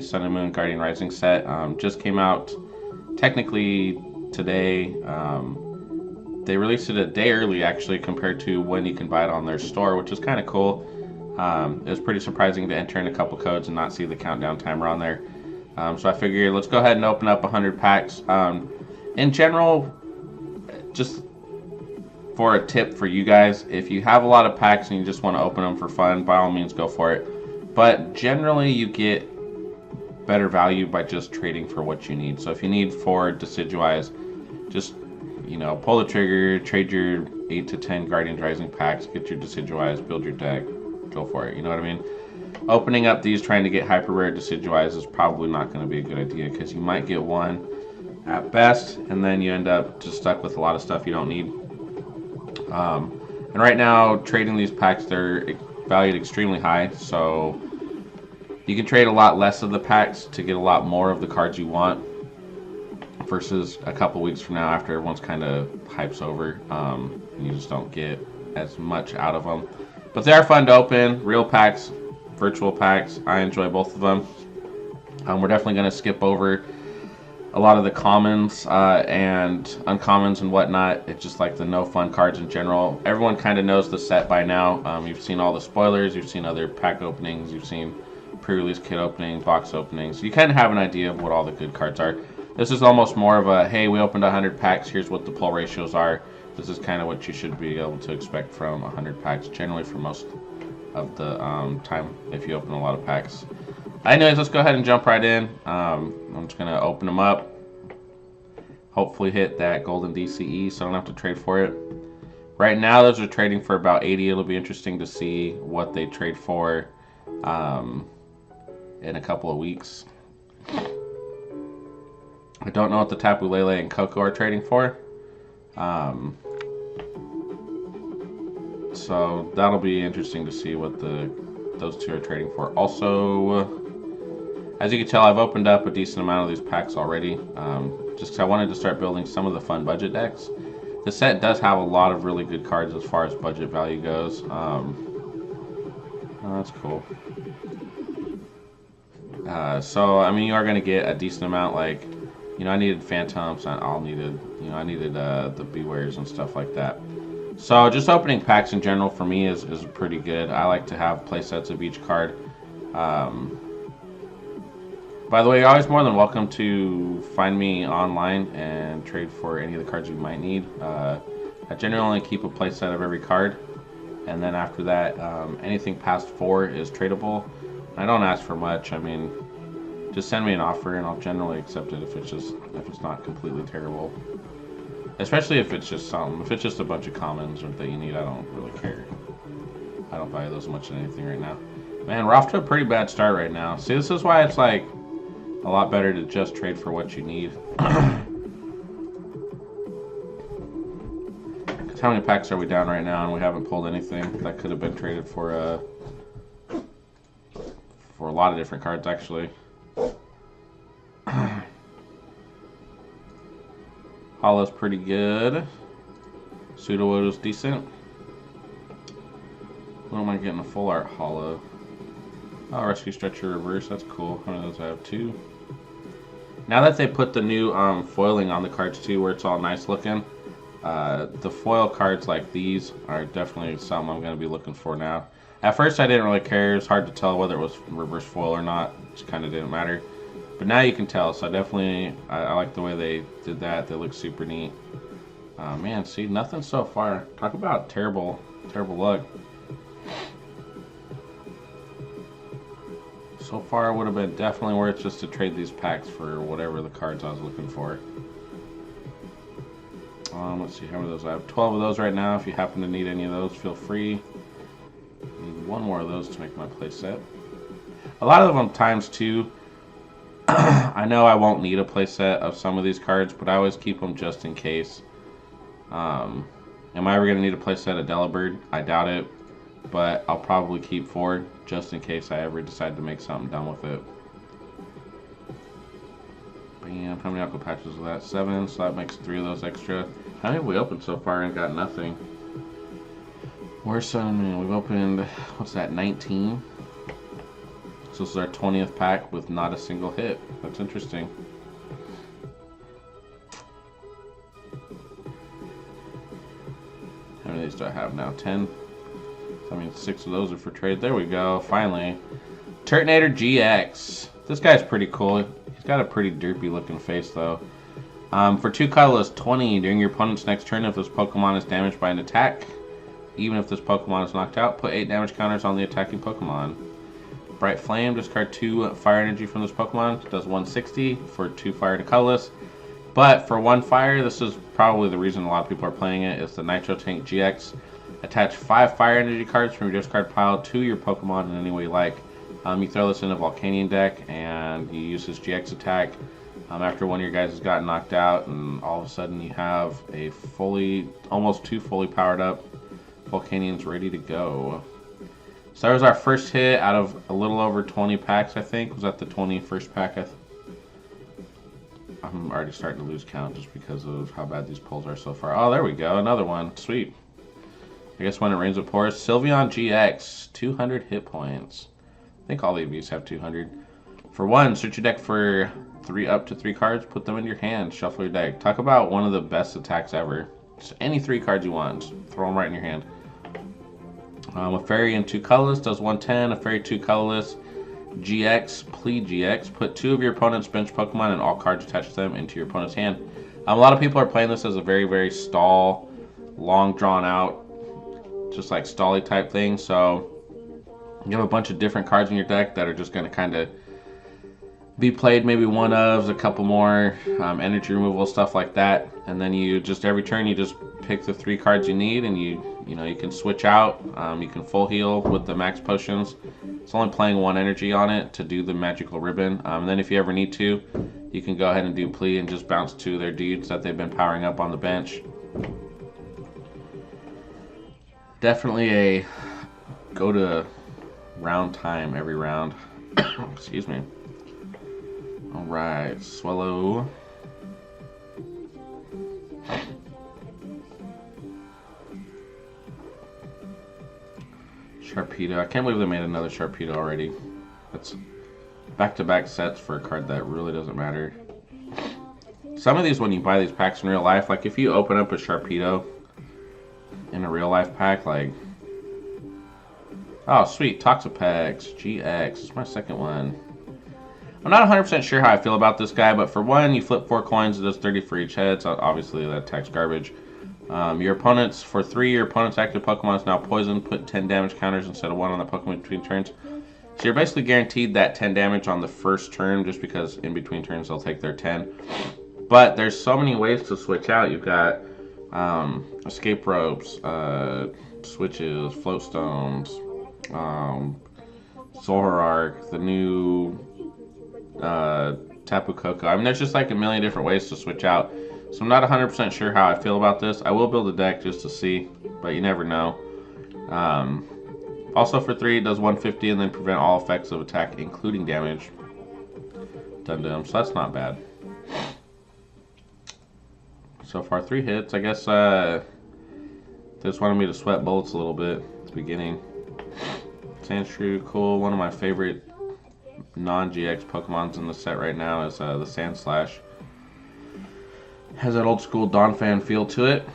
Sun and Moon Guardian Rising set. Just came out technically today. They released it a day early actually compared to when you can buy it on their store, which is kind of cool. It was pretty surprising to enter in a couple codes and not see the countdown timer on there. So I figured let's go ahead and open up 100 packs. In general, just for a tip for you guys, if you have a lot of packs and you just want to open them for fun, by all means go for it. But generally you get better value by just trading for what you need. So if you need 4 Decidueyes, just pull the trigger, trade your 8 to 10 Guardians Rising packs, get your Decidueyes, build your deck, go for it. You know what I mean? Opening up these trying to get hyper rare Decidueyes is probably not going to be a good idea because you might get one at best, and then you end up just stuck with a lot of stuff you don't need. And right now, trading these packs, they're valued extremely high, so you can trade a lot less of the packs to get a lot more of the cards you want versus a couple weeks from now after everyone's kind of hypes over, and you just don't get as much out of them. But they are fun to open, real packs, virtual packs. I enjoy both of them. We're definitely going to skip over a lot of the commons and uncommons and whatnot. It's just like the no fun cards in general. Everyone kind of knows the set by now. You've seen all the spoilers, you've seen other pack openings, you've seen pre-release kit openings, box openings. You kind of have an idea of what all the good cards are. This is almost more of a, hey, we opened 100 packs, here's what the pull ratios are. This is kind of what you should be able to expect from 100 packs, generally for most of the time if you open a lot of packs. Anyways, let's go ahead and jump right in. I'm just going to open them up. Hopefully hit that golden DCE so I don't have to trade for it. Right now, those are trading for about 80. It'll be interesting to see what they trade for in a couple of weeks. I don't know what the Tapu Lele and Coco are trading for. So that'll be interesting to see what those two are trading for. Also, as you can tell, I've opened up a decent amount of these packs already, just because I wanted to start building some of the fun budget decks. The set does have a lot of really good cards as far as budget value goes. Oh, that's cool. So I mean, you are going to get a decent amount. Like, I needed Phantoms, I needed the Bewares and stuff like that. So just opening packs in general for me is pretty good. I like to have play sets of each card. By the way, you're always more than welcome to find me online and trade for any of the cards you might need. I generally only keep a play set of every card, and then after that, anything past 4 is tradable. I don't ask for much. I mean, just send me an offer and I'll generally accept it if it's not completely terrible. Especially if it's just something. If it's just a bunch of commons that you need, I don't really care. I don't value those much in anything right now. Man, we're off to a pretty bad start right now. See, this is why it's like a lot better to just trade for what you need. Because how many packs are we down right now and we haven't pulled anything that could have been traded for a lot of different cards actually. Hollow's pretty good. Sudowoodo's decent. What am I getting? A full art hollow. Oh, Rescue Stretcher Reverse. That's cool. How many of those I have? 2. Now that they put the new foiling on the cards too, where it's all nice looking, the foil cards like these are definitely something I'm going to be looking for now. At first I didn't really care. It was hard to tell whether it was reverse foil or not. It just kind of didn't matter. But now you can tell, so I like the way they did that. They look super neat. Man, see, nothing so far. Talk about terrible luck. So far, it would have been definitely worth just to trade these packs for whatever the cards I was looking for. Let's see how many of those I have. 12 of those right now. If you happen to need any of those, feel free. I need 1 more of those to make my play set. A lot of them times 2. I know I won't need a playset of some of these cards, but I always keep them just in case. Am I ever going to need a playset of Delibird? I doubt it, but I'll probably keep 4 just in case I ever decide to make something done with it. Bam, how many Aqua Patches was that? 7, so that makes 3 of those extra. How many have we opened so far and got nothing? We've opened, what's that, 19? So this is our 20th pack with not a single hit. That's interesting. How many of these do I have now? 10? I mean, 6 of those are for trade. There we go, finally. Turtonator GX. This guy's pretty cool. He's got a pretty derpy looking face, though. For 2 colorless, 20. During your opponent's next turn, if this Pokemon is damaged by an attack, even if this Pokemon is knocked out, put 8 damage counters on the attacking Pokemon. Bright Flame, discard 2 fire energy from this Pokemon. Does 160 for 2 fire to colorless. But for 1 fire, this is probably the reason a lot of people are playing it, is the Nitro Tank GX. Attach 5 fire energy cards from your discard pile to your Pokemon in any way you like. You throw this in a Volcanion deck, and you use this GX attack after one of your guys has gotten knocked out, and all of a sudden you have a almost 2 fully powered up Volcanions ready to go. So that was our first hit out of a little over 20 packs, I think. Was that the 21st pack? I'm already starting to lose count just because of how bad these pulls are so far. Oh, there we go. Another one. Sweet. I guess when it rains it pours. Sylveon GX. 200 hit points. I think all of these have 200. For 1, search your deck for up to 3 cards. Put them in your hand. Shuffle your deck. Talk about one of the best attacks ever. Just any 3 cards you want. Just throw them right in your hand. A fairy in 2 colorless does 110. A fairy 2 colorless GX, Plead GX. Put 2 of your opponent's bench Pokemon and all cards attached to them into your opponent's hand. A lot of people are playing this as a very, very stall, long drawn out, just like stally type thing. So you have a bunch of different cards in your deck that are just going to kind of be played. Maybe one of a couple more energy removal, stuff like that. And then you just every turn you just pick the 3 cards you need, and you can switch out. You can full heal with the max potions. It's only playing 1 energy on it to do the magical ribbon. And then if you ever need to, you can go ahead and do plea and just bounce 2 of their dudes that they've been powering up on the bench. Definitely a go to round time every round. Excuse me. Alright, Swallow. Sharpedo. I can't believe they made another Sharpedo already. That's back-to-back sets for a card that really doesn't matter. Some of these, when you buy these packs in real life, like if you open up a Sharpedo in a real life pack, like, oh sweet, Toxapex GX. It's my second one. I'm not 100% sure how I feel about this guy, but for 1, you flip 4 coins. It does 30 for each head, so obviously that attack's garbage. Your opponent's, for 3, your opponent's active Pokemon is now poisoned. Put 10 damage counters instead of 1 on the Pokemon between turns. So you're basically guaranteed that 10 damage on the first turn, just because in between turns they'll take their 10. But there's so many ways to switch out. You've got escape ropes, switches, float stones, Zoroark, the new Tapu Koko. I mean, there's just like a million different ways to switch out. So I'm not 100% sure how I feel about this. I will build a deck just to see, but you never know. Also for 3, it does 150 and then prevent all effects of attack, including damage done to them. So that's not bad. So far 3 hits. I guess they just wanted me to sweat bullets a little bit at the beginning. Sandshrew, cool. One of my favorite non-GX Pokemons in the set right now is the Sandslash. Has that old school Donphan feel to it.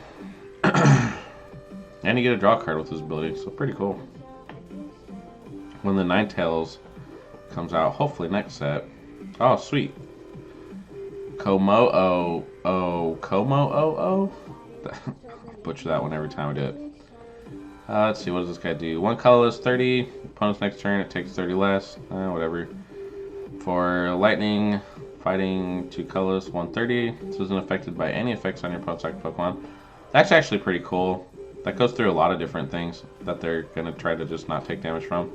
And you get a draw card with this ability, so pretty cool. When the Ninetales comes out, hopefully next set. Oh, sweet. Como-o. Como-o-o? I'll butcher that one every time I do it. Let's see, what does this guy do? 1 colorless, 30. Opponent's next turn, it takes 30 less. Whatever. For lightning, fighting 2 colorless, 130. This isn't affected by any effects on your opponent's active Pokemon. That's actually pretty cool. That goes through a lot of different things that they're going to try to just not take damage from.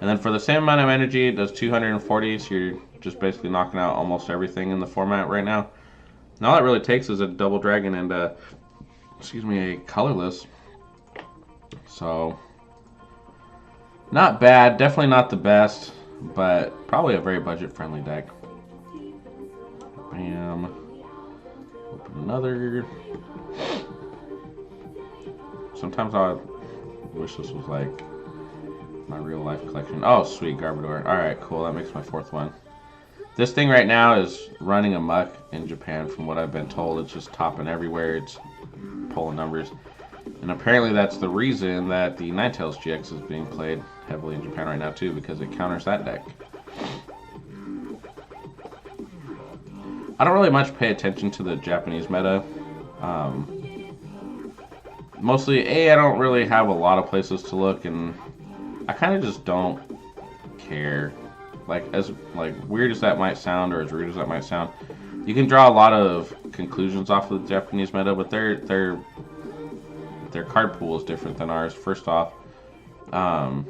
And then for the same amount of energy, it does 240, so you're just basically knocking out almost everything in the format right now. And all it really takes is a double dragon and a colorless. So, not bad. Definitely not the best, but probably a very budget-friendly deck. Bam. Open another. Sometimes I wish this was like my real life collection. Oh, sweet, Garbodor. Alright, cool. That makes my 4th one. This thing right now is running amok in Japan from what I've been told. It's just topping everywhere. It's pulling numbers. And apparently that's the reason that the Ninetales GX is being played heavily in Japan right now too, because it counters that deck. I don't really much pay attention to the Japanese meta. Mostly, I don't really have a lot of places to look, and I kind of just don't care. As weird as that might sound, or as rude as that might sound, you can draw a lot of conclusions off of the Japanese meta, but their card pool is different than ours. First off, and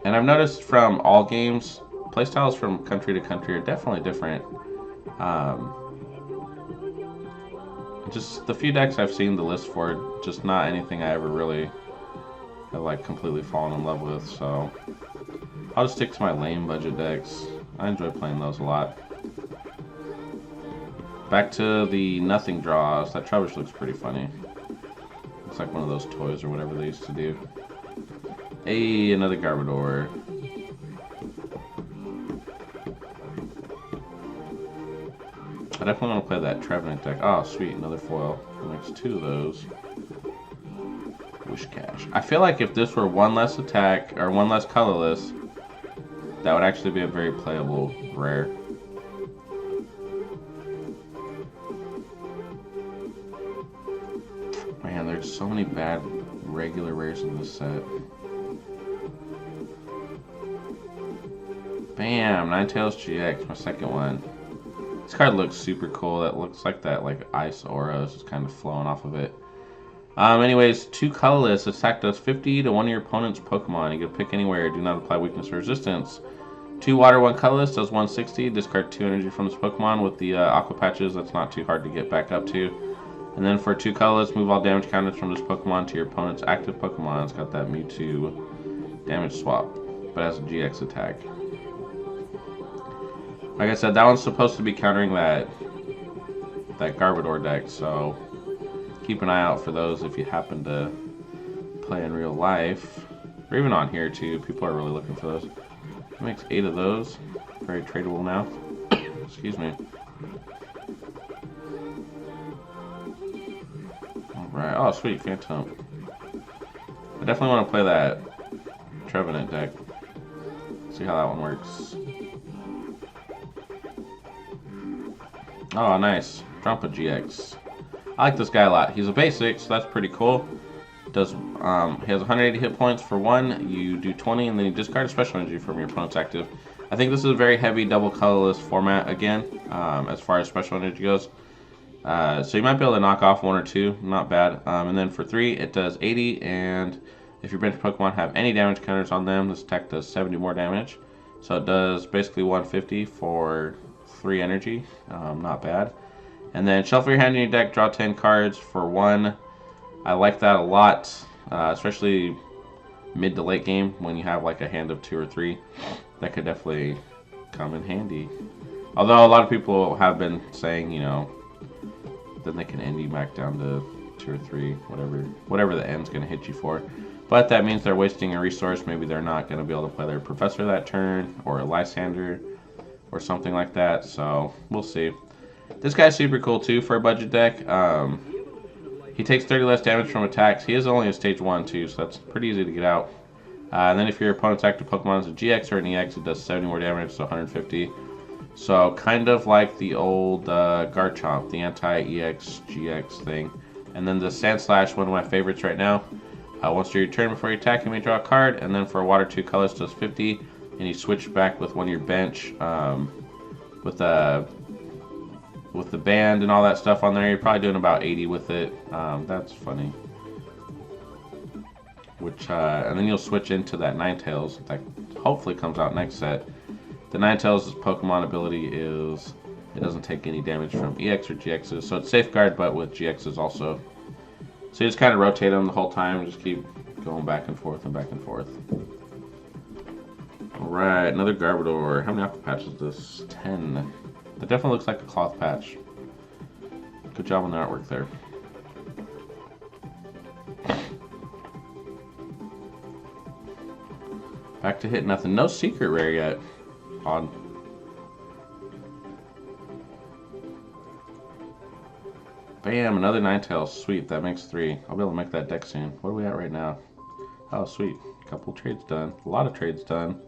I've noticed from all games, playstyles from country to country are definitely different. Just the few decks I've seen the list for, just not anything I ever really have completely fallen in love with. So I'll just stick to my lame budget decks. I enjoy playing those a lot. Back to the nothing draws. That Trubbish looks pretty funny. Looks like one of those toys or whatever they used to do. Hey, another Garbodor. I definitely want to play that Trevenant deck. Oh, sweet, another foil. That makes 2 of those. Wish Cash. I feel like if this were 1 less attack, or 1 less colorless, that would actually be a very playable rare. Man, there's so many bad regular rares in this set. Bam! Ninetales GX, my 2nd one. This card looks super cool. That looks like that ice aura is just kind of flowing off of it. Anyways, 2 colorless. Attack does 50 to one of your opponent's Pokemon. You can pick anywhere. Do not apply weakness or resistance. 2 water, 1 colorless does 160. Discard 2 energy from this Pokemon with the aqua patches. That's not too hard to get back up to. And then for 2 colorless, move all damage counters from this Pokemon to your opponent's active Pokemon. It's got that Mewtwo damage swap, but has a GX attack. Like I said, that one's supposed to be countering that Garbodor deck, so keep an eye out for those if you happen to play in real life. Or even on here too, people are really looking for those. It makes 8 of those. Very tradable now. Excuse me. Alright, oh sweet, Phantom. I definitely want to play that Trevenant deck. See how that one works. Oh, nice. Drop a GX. I like this guy a lot. He's a basic, so that's pretty cool. He has 180 hit points for 1. You do 20, and then you discard a special energy from your opponent's active. I think this is a very heavy double colorless format again, as far as special energy goes. So you might be able to knock off 1 or 2. Not bad. And then for 3, it does 80, and if your bench Pokemon have any damage counters on them, this attack does 70 more damage. So it does basically 150 for 3 energy. Not bad. And then shuffle your hand in your deck, draw 10 cards for 1. I like that a lot, especially mid to late game when you have a hand of 2 or 3. That could definitely come in handy. Although a lot of people have been saying, then they can end you back down to 2 or 3, whatever the end's going to hit you for. But that means they're wasting a resource. Maybe they're not going to be able to play their Professor that turn, or a Lysander, or something like that. So we'll see. This guy's super cool too for a budget deck. He takes 30 less damage from attacks. He is only a stage 1 too, so that's pretty easy to get out. And then if your opponent's active Pokemon is a GX or an EX, it does 70 more damage, so 150. So kind of like the old Garchomp, the anti-EX GX thing. And then the Sandslash, one of my favorites right now. Once during your turn before you attack, you may draw a card, and then for a water 2 colors does 50, and you switch back with one of your bench with the band and all that stuff on there. You're probably doing about 80 with it. That's funny. And then you'll switch into that Ninetales that hopefully comes out next set. The Ninetales' Pokemon ability is it doesn't take any damage from EX or GXs, so it's Safeguard, but with GXs also. So you just kind of rotate them the whole time and just keep going back and forth and back and forth. Alright, another Garbodor. How many aqua patches is this? 10. That definitely looks like a cloth patch. Good job on the artwork there. Back to hit nothing. No secret rare yet. Odd. Bam, another Ninetales. Sweet, that makes 3. I'll be able to make that deck soon. What are we at right now? Oh, sweet. Couple trades done. A lot of trades done.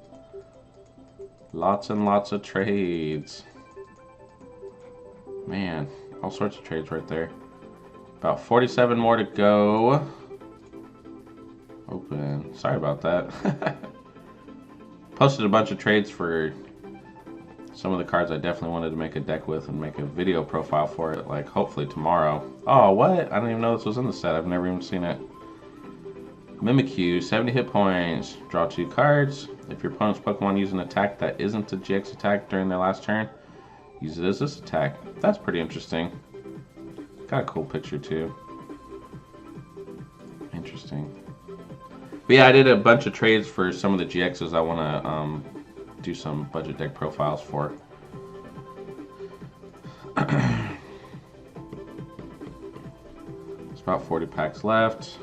Lots and lots of trades. Man, all sorts of trades right there. About 47 more to go. Open. Sorry about that. Posted a bunch of trades for some of the cards I definitely wanted to make a deck with and make a video profile for it, like hopefully tomorrow. Oh, what? I didn't even know this was in the set. I've never even seen it. Mimikyu, 70 hit points. Draw 2 cards. If your opponent's Pokemon uses an attack that isn't a GX attack during their last turn, use it as this attack. That's pretty interesting. Got a cool picture too. Interesting. But yeah, I did a bunch of trades for some of the GXs I want to do some budget deck profiles for. There's about 40 packs left.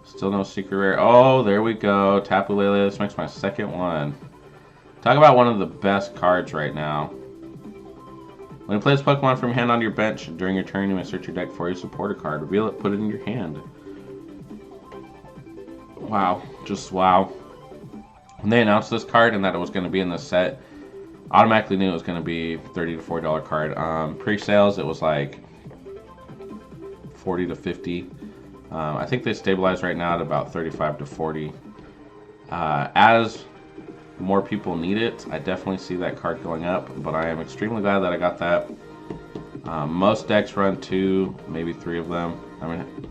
Still no secret rare. Oh, there we go. Tapu Lele. This makes my second one. Talk about one of the best cards right now. When you play this Pokemon from your hand onto your bench, during your turn you may search your deck for a supporter card. Reveal it, put it in your hand. Wow. Just wow. When they announced this card and that it was going to be in this set, automatically knew it was going to be $30 to $40 card. Pre-sales, it was like 40 to 50. I think they stabilize right now at about 35 to 40. As more people need it, I definitely see that card going up, but I am extremely glad that I got that. Most decks run 2, maybe 3 of them. I mean,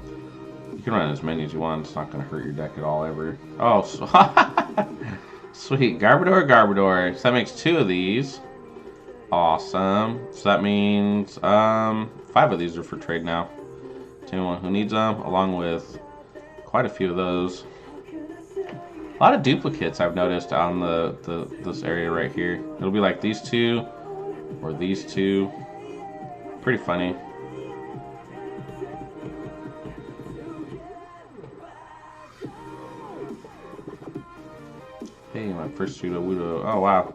you can run as many as you want. It's not going to hurt your deck at all ever. Oh, sweet. Garbodor. So that makes 2 of these. Awesome. So that means 5 of these are for trade now. To anyone who needs them, along with quite a few of those. A lot of duplicates I've noticed on this area right here. It'll be like these 2 or these 2. Pretty funny. Hey, my first Sudowoodo. Oh wow.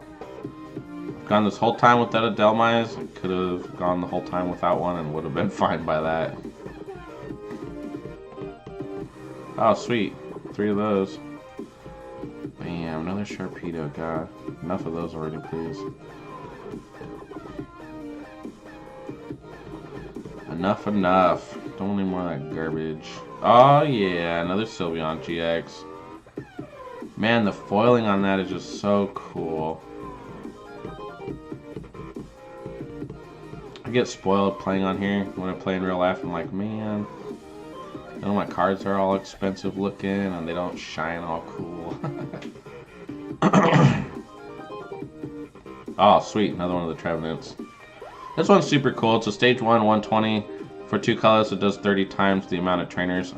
I've gone this whole time without a Delmise. I could have gone the whole time without one and would have been fine by that. Oh, sweet. 3 of those. Bam, another Sharpedo. God, enough of those already, please. Enough. Don't need more of that garbage. Oh, yeah, another Sylveon GX. Man, the foiling on that is just so cool. I get spoiled playing on here. When I play in real life, I'm like, man, I know my cards are all expensive looking and they don't shine all cool. Oh, sweet. Another one of the Trevenants. This one's super cool. It's a stage 1, 120. For 2 colors, it does 30 times the amount of trainers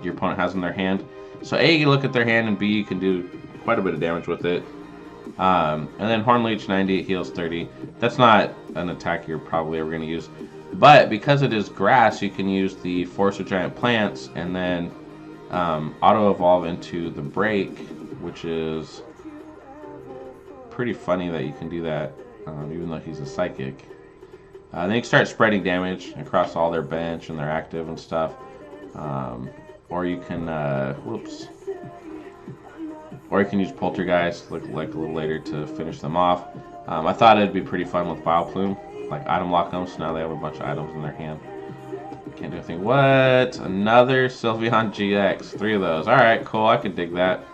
your opponent has in their hand. So A, you look at their hand, and B, you can do quite a bit of damage with it. And then Horn Leech 90, it heals 30. That's not an attack you're probably ever going to use. But because it is grass, you can use the Force of Giant Plants and then auto-evolve into the Break, which is pretty funny that you can do that, even though he's a Psychic. Then you can start spreading damage across all their bench and their active and stuff. Or you can, or you can use Poltergeist like a little later to finish them off. I thought it'd be pretty fun with Vileplume, like item lock them, so now they have a bunch of items in their hand. Can't do anything. What? Another Sylveon GX. 3 of those. Alright, cool. I could dig that.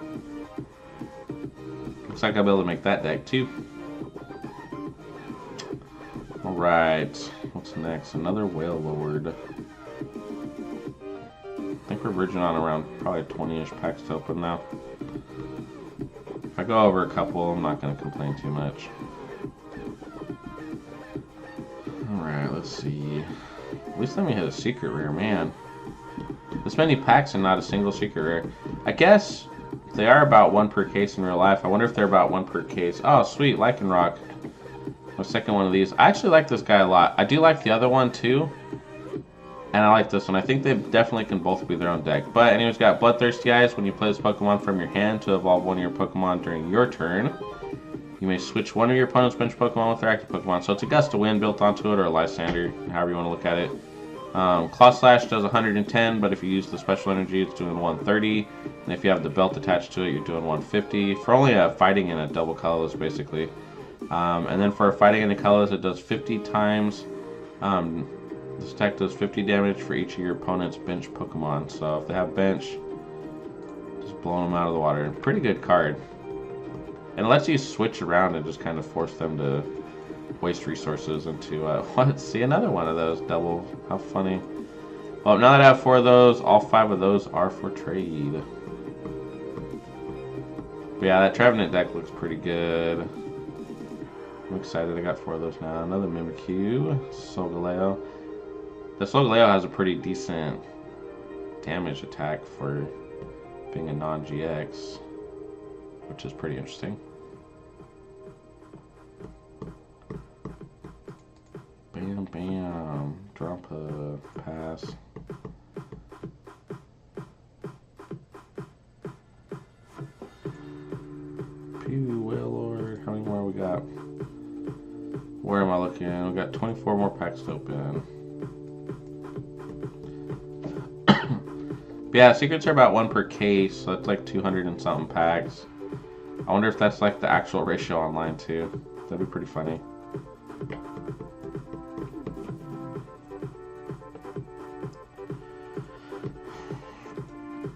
Looks like I'll be able to make that deck too. Alright. What's next? Another Whale Lord. I think we're verging on around probably 20-ish packs to open now. If I go over a couple, I'm not going to complain too much. Alright, let's see. At least let me hit a secret rare, man. This many packs and not a single secret rare. I guess they are about 1 per case in real life. I wonder if they're about 1 per case. Oh, sweet, Lycanroc. My second one of these. I actually like this guy a lot. I do like the other one too. And I like this one. I think they definitely can both be their own deck. But anyways, got Bloodthirsty Eyes. When you play this Pokemon from your hand to evolve one of your Pokemon during your turn, you may switch one of your opponent's bench Pokemon with their active Pokemon. So it's a Gust of Wind built onto it, or a Lysander, however you want to look at it. Claw Slash does 110, but if you use the special energy, it's doing 130. And if you have the belt attached to it, you're doing 150. For only a fighting in a double colorless, basically. And then for a fighting in a colorless, it does 50 times. This attack does 50 damage for each of your opponent's bench Pokemon. So if they have bench, just blowing them out of the water. Pretty good card. And it lets you switch around and just kind of force them to waste resources into, what? See, another one of those double. How funny. Well, now that I have 4 of those, all 5 of those are for trade. But yeah, that Trevenant deck looks pretty good. I'm excited I got 4 of those now. Another Mimikyu, Solgaleo. The Solgaleo has a pretty decent damage attack for being a non-GX, which is pretty interesting. Bam, bam. Drop a pass. Pew, Wailord. How many more we got? Where am I looking? We got 24 more packs to open. Yeah, secrets are about 1 per case, so that's like 200 and something packs. I wonder if that's like the actual ratio online too. That'd be pretty funny.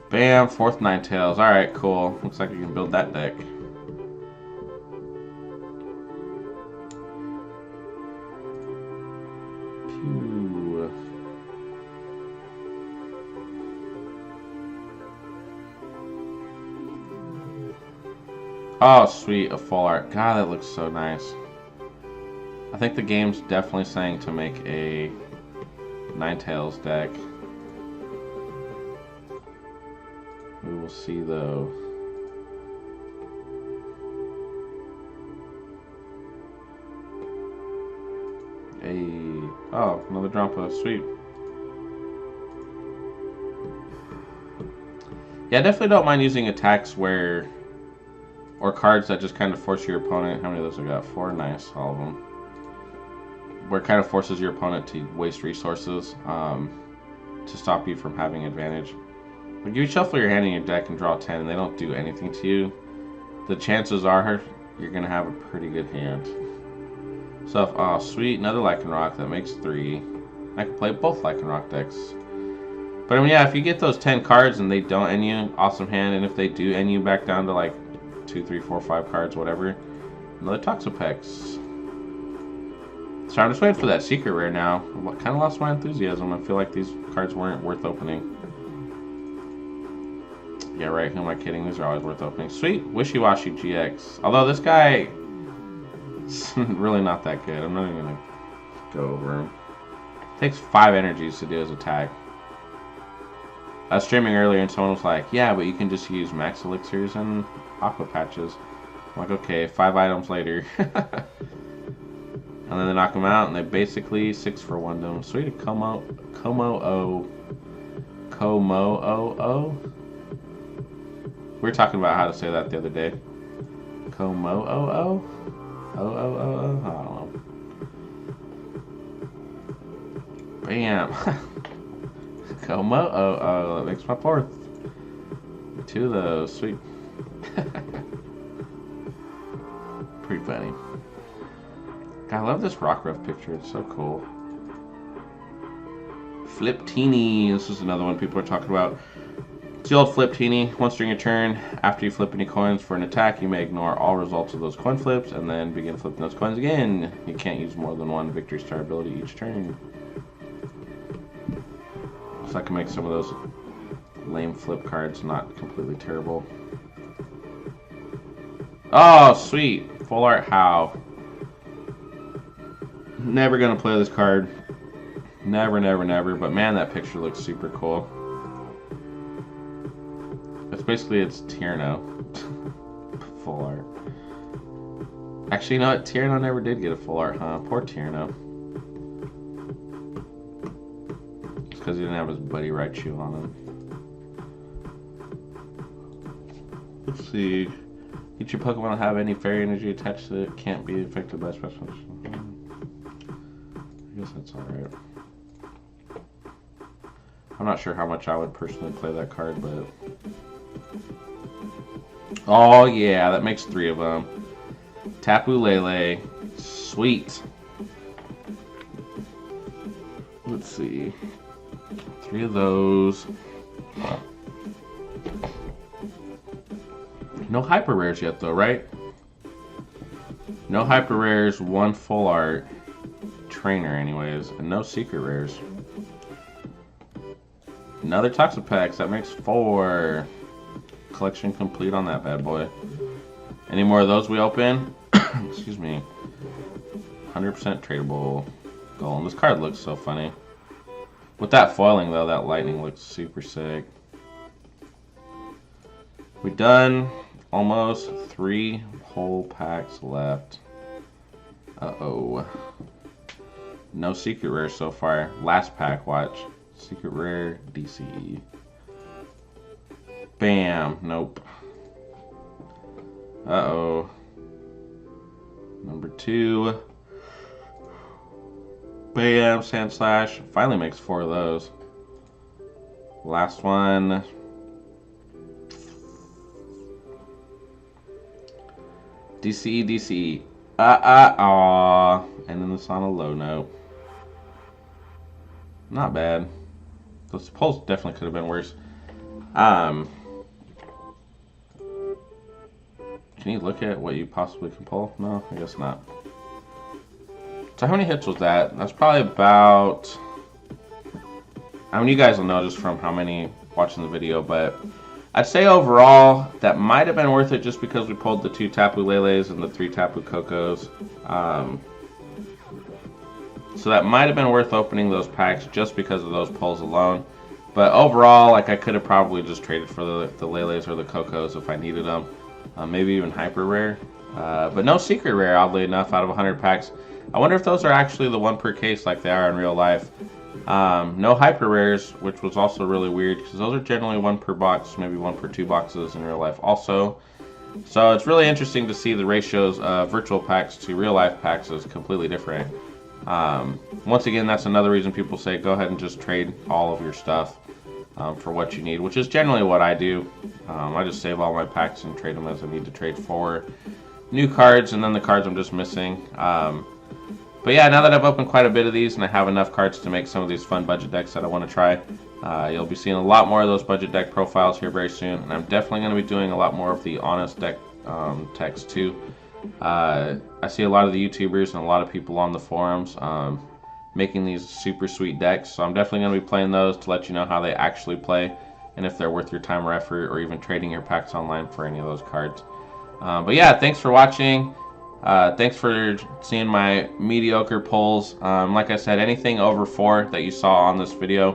Bam, 4th Ninetales. Alright, cool. Looks like we can build that deck. Pew. Oh, sweet, a full art. God, that looks so nice. I think the game's definitely saying to make a Ninetales deck. We will see, though. Oh, another Drampa. Sweet. Yeah, I definitely don't mind using attacks where... or cards that just kind of force your opponent... How many of those I got? 4? Nice, all of them. Where it kind of forces your opponent to waste resources to stop you from having advantage. Like, you shuffle your hand in your deck and draw 10 and they don't do anything to you, the chances are you're going to have a pretty good hand. So, oh sweet, another Lycanroc, that makes 3. I can play both Lycanroc decks. But I mean, yeah, if you get those 10 cards and they don't end you, awesome hand, and if they do end you back down to like 2, 3, 4, 5 cards, whatever, another Toxapex. So I'm just waiting for that secret rare now. I kind of lost my enthusiasm. I feel like these cards weren't worth opening. Yeah, right. Who am I kidding? These are always worth opening. Sweet. Wishy-Washy GX. Although this guy is really not that good. I'm not even going to go over him. Takes 5 energies to do his attack. I was streaming earlier and someone was like, yeah, but you can just use max elixirs and aqua patches. I'm like, okay, 5 items later. And then they knock them out and they basically 6 for 1 them. Sweet. Como-o. We were talking about how to say that the other day. Como-o-o? O-o-o-o? I don't know. Bam. Como-o-o. That makes my 4th. 2 of those. Sweet. Pretty funny. God, I love this Rockruff picture. It's so cool. Fliptini. This is another one people are talking about. It's the old Fliptini. Once during your turn, after you flip any coins for an attack, you may ignore all results of those coin flips and then begin flipping those coins again. You can't use more than 1 Victory Star ability each turn. So I can make some of those lame flip cards not completely terrible. Oh, sweet. Full art How. Never gonna play this card. Never, never, never. But man, that picture looks super cool. It's basically it's Tierno. Full art. Actually, you know what? Tierno never did get a full art, huh? Poor Tierno. It's because he didn't have his buddy Raichu on him. Let's see. Each your Pokemon have any fairy energy attached to it. Can't be affected by special. I guess that's alright. I'm not sure how much I would personally play that card, but... Oh yeah, that makes 3 of them. Tapu Lele. Sweet. Let's see. 3 of those. No hyper rares yet though, right? No hyper rares, 1 full art trainer anyways, and no secret rares. Another Toxapex, that makes 4. Collection complete on that bad boy. Any more of those we open? Excuse me. 100% tradable golem. This card looks so funny. With that foiling though, that lightning looks super sick. We done. Almost 3 whole packs left. Uh-oh. No secret rare so far. Last pack, watch. Secret rare, DCE. Bam. Nope. Uh-oh. Number 2. Bam. Sand Slash. Finally makes 4 of those. Last one. DCE, DCE. Aw. Ending this on a low note. Not bad. Those pulls definitely could have been worse. Can you look at what you possibly can pull? No, I guess not. So how many hits was that? That's probably about... I mean, you guys will know just from how many watching the video, but... I'd say overall, that might have been worth it just because we pulled the 2 Tapu Leles and the 3 Tapu Kokos. So that might have been worth opening those packs just because of those pulls alone. But overall, like I could have probably just traded for the Leles or the Kokos if I needed them. Maybe even Hyper Rare. But no Secret Rare, oddly enough, out of 100 packs. I wonder if those are actually the 1 per case like they are in real life. No hyper rares, which was also really weird because those are generally 1 per box, maybe 1 per 2 boxes in real life also. So it's really interesting to see the ratios of virtual packs to real life packs is completely different. Once again, that's another reason people say go ahead and just trade all of your stuff for what you need, which is generally what I do. I just save all my packs and trade them as I need to trade for new cards and then the cards I'm just missing. But yeah, now that I've opened quite a bit of these and I have enough cards to make some of these fun budget decks that I want to try, you'll be seeing a lot more of those budget deck profiles here very soon. And I'm definitely going to be doing a lot more of the honest deck techs too. I see a lot of the YouTubers and a lot of people on the forums making these super sweet decks. So I'm definitely going to be playing those to let you know how they actually play and if they're worth your time or effort or even trading your packs online for any of those cards. But yeah, thanks for watching. Thanks for seeing my mediocre pulls. Like I said, anything over 4 that you saw on this video,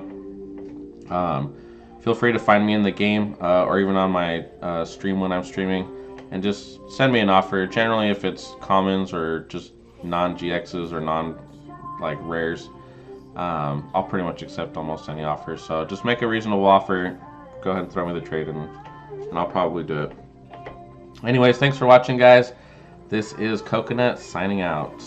feel free to find me in the game or even on my stream when I'm streaming and just send me an offer. Generally, if it's commons or just non-GXs or non-like rares, I'll pretty much accept almost any offer. So just make a reasonable offer, go ahead and throw me the trade and I'll probably do it. Anyways, thanks for watching, guys. This is Coconut signing out.